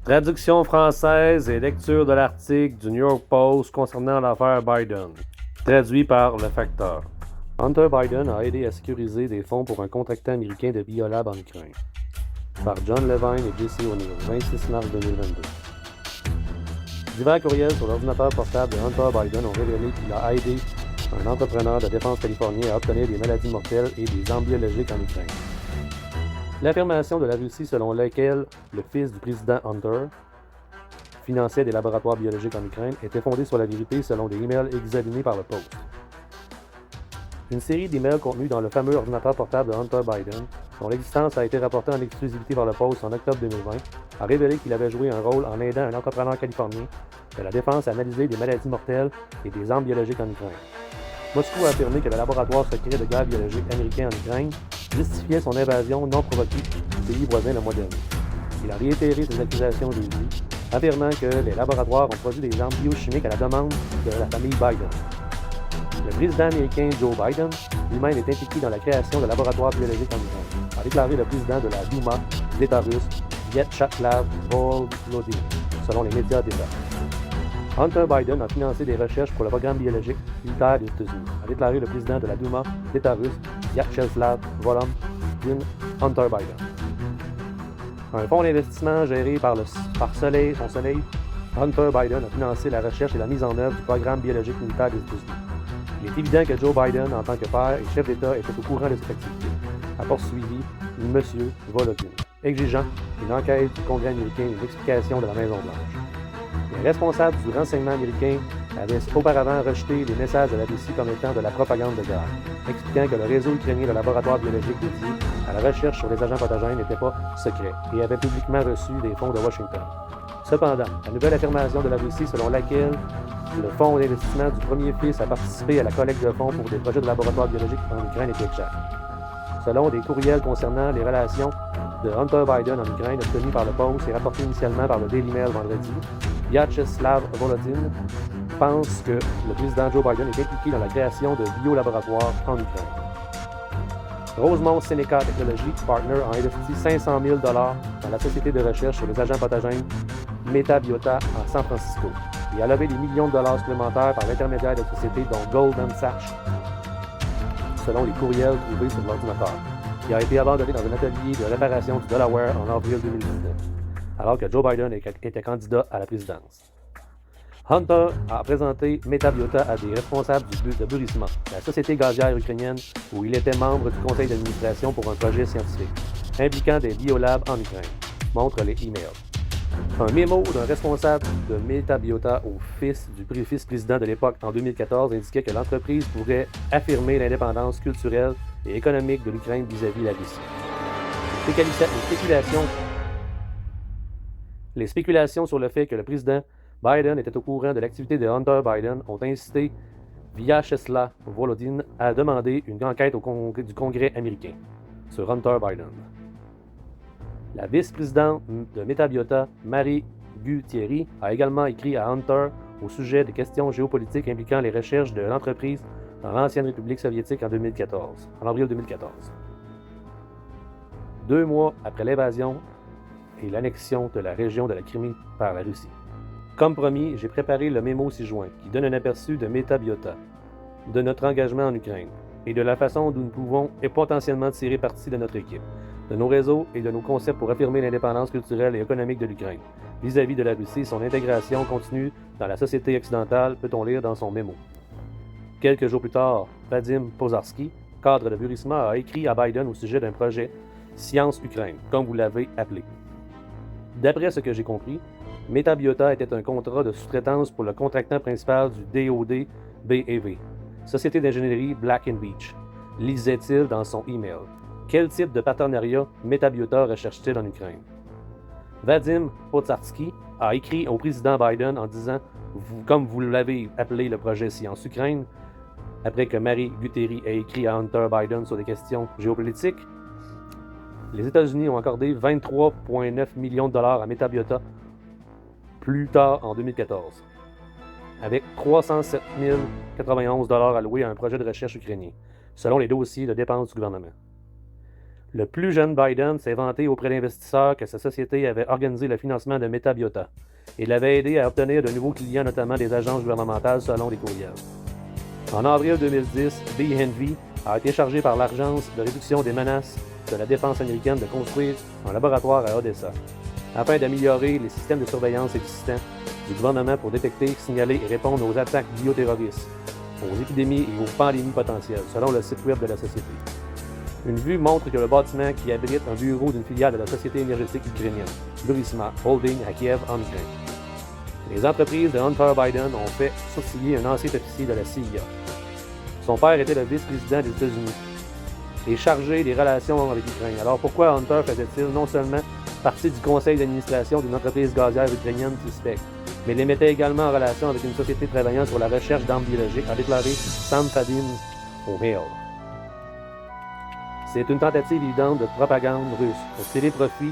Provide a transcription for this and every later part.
Traduction française et lecture de l'article du New York Post concernant l'affaire Biden. Traduit par le facteur. Hunter Biden a aidé à sécuriser des fonds pour un contractant américain de Biolab en Ukraine. Par John Levine et Jesse O'Neill, 26 mars 2022. Divers courriels sur l'ordinateur portable de Hunter Biden ont révélé qu'il a aidé un entrepreneur de défense californien à obtenir des maladies mortelles et des armes biologiques en Ukraine. L'affirmation de la Russie selon laquelle le fils du président Hunter finançait des laboratoires biologiques en Ukraine était fondée sur la vérité selon des emails examinés par le Post. Une série d'emails contenus dans le fameux ordinateur portable de Hunter Biden, dont l'existence a été rapportée en exclusivité par le Post en octobre 2020, a révélé qu'il avait joué un rôle en aidant un entrepreneur californien de la défense à analyser des maladies mortelles et des armes biologiques en Ukraine. Moscou a affirmé que le laboratoire secret de guerre biologique américain en Ukraine justifiait son invasion non provoquée du pays voisin le mois dernier. Il a réitéré ses accusations jeudi, affirmant que les laboratoires ont produit des armes biochimiques à la demande de la famille Biden. Le président américain Joe Biden lui-même est impliqué dans la création de laboratoires biologiques en Ukraine, a déclaré le président de la Douma d'État russe, Vyacheslav Volodin, selon les médias d'État. Hunter Biden a financé des recherches pour le programme biologique militaire des États-Unis, a déclaré le président de la Douma d'État russe, Vyacheslav Volodin Hunter Biden. Un fonds d'investissement géré par Soleil, Hunter Biden a financé la recherche et la mise en œuvre du programme biologique militaire des États-Unis. Il est évident que Joe Biden, en tant que père et chef d'État, était au courant de cette activité, a poursuivi M. Volodin, exigeant une enquête du Congrès américain et une explication de la Maison-Blanche. Les responsables du renseignement américain avaient auparavant rejeté les messages de la Russie comme étant de la propagande de guerre, expliquant que le réseau ukrainien de laboratoires biologiques dédié à la recherche sur les agents pathogènes n'était pas secret et avait publiquement reçu des fonds de Washington. Cependant, la nouvelle affirmation de la Russie selon laquelle le fonds d'investissement du premier fils a participé à la collecte de fonds pour des projets de laboratoires biologiques en Ukraine était exacte. Selon des courriels concernant les relations de Hunter Biden en Ukraine obtenus par le Post et rapportés initialement par le Daily Mail vendredi, Vyacheslav Volodin pense que le président Joe Biden est impliqué dans la création de biolaboratoires en Ukraine. Rosemont Seneca Technology Partner a investi 500 000 $ dans la société de recherche sur les agents pathogènes Metabiota à San Francisco et a levé des millions de dollars supplémentaires par l'intermédiaire de sociétés dont Goldman Sachs, selon les courriels trouvés sur l'ordinateur, qui a été abandonné dans un atelier de réparation du Delaware en avril 2019, alors que Joe Biden était candidat à la présidence. Hunter a présenté Metabiota à des responsables de Burisma, la société gazière ukrainienne où il était membre du conseil d'administration pour un projet scientifique, impliquant des biolabs en Ukraine, montrent les emails. Un mémo d'un responsable de Metabiota au fils du vice-président de l'époque en 2014 indiquait que l'entreprise pourrait affirmer l'indépendance culturelle et économique de l'Ukraine vis-à-vis de la Russie. Les spéculations sur le fait que le président Biden était au courant de l'activité de Hunter Biden ont incité Vyacheslav Volodin à demander une enquête du Congrès américain sur Hunter Biden. La vice-présidente de Metabiota, Marie Gutierrez, a également écrit à Hunter au sujet des questions géopolitiques impliquant les recherches de l'entreprise dans l'ancienne République soviétique en avril 2014. 2 mois après l'invasion et l'annexion de la région de la Crimée par la Russie. Comme promis, j'ai préparé le mémo ci-joint qui donne un aperçu de Metabiota, de notre engagement en Ukraine et de la façon dont nous pouvons potentiellement tirer parti de notre équipe, de nos réseaux et de nos concepts pour affirmer l'indépendance culturelle et économique de l'Ukraine vis-à-vis de la Russie et son intégration continue dans la société occidentale, peut-on lire dans son mémo. Quelques jours plus tard, Vadim Pozharsky, cadre de Burisma, a écrit à Biden au sujet d'un projet Science Ukraine, comme vous l'avez appelé. D'après ce que j'ai compris, Metabiota était un contrat de sous-traitance pour le contractant principal du DoD BAV, Société d'ingénierie Black & Veatch, lisait-il dans son email. Quel type de partenariat Metabiota recherche-t-il en Ukraine? Vadim Pozharsky a écrit au président Biden en disant, comme vous l'avez appelé le projet Science Ukraine, après que Marie Gutierrez ait écrit à Hunter Biden sur des questions géopolitiques, les États-Unis ont accordé 23,9 millions de dollars à Metabiota plus tard en 2014, avec 307 091 $ alloués à un projet de recherche ukrainien, selon les dossiers de dépenses du gouvernement. Le plus jeune Biden s'est vanté auprès d'investisseurs que sa société avait organisé le financement de Metabiota et l'avait aidé à obtenir de nouveaux clients, notamment des agences gouvernementales, selon les courriels. En avril 2010, BNV a été chargé par l'Agence de réduction des menaces de la défense américaine de construire un laboratoire à Odessa, afin d'améliorer les systèmes de surveillance existants du gouvernement pour détecter, signaler et répondre aux attaques bioterroristes, aux épidémies et aux pandémies potentielles, selon le site web de la société. Une vue montre que le bâtiment qui abrite un bureau d'une filiale de la société énergétique ukrainienne, Burisma Holding à Kiev, en Ukraine. Les entreprises de Hunter Biden ont fait sourciller un ancien officier de la CIA. Son père était le vice-président des États-Unis et chargé des relations avec l'Ukraine. Alors pourquoi Hunter faisait-il non seulement partie du conseil d'administration d'une entreprise gazière ukrainienne suspecte, mais les mettait également en relation avec une société travaillant sur la recherche d'armes biologiques, a déclaré Sam Fadin au Hill. C'est une tentative évidente de propagande russe pour tirer profit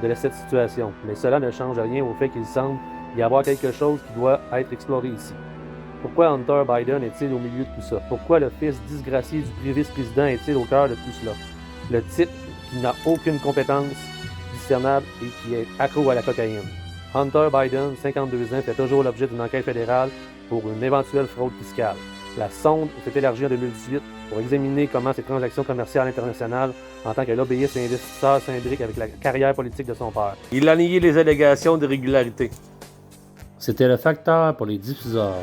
de cette situation, mais cela ne change rien au fait qu'il semble y avoir quelque chose qui doit être exploré ici. Pourquoi Hunter Biden est-il au milieu de tout ça? Pourquoi le fils disgracié du vice-président est-il au cœur de tout cela? Le type qui n'a aucune compétence discernable et qui est accro à la cocaïne. Hunter Biden, 52 ans, fait toujours l'objet d'une enquête fédérale pour une éventuelle fraude fiscale. La sonde s'est élargie en 2018 pour examiner comment ses transactions commerciales internationales en tant que lobbyiste et investisseur s'imbriquent avec la carrière politique de son père. Il a nié les allégations d'irrégularité. C'était le facteur pour les diffuseurs.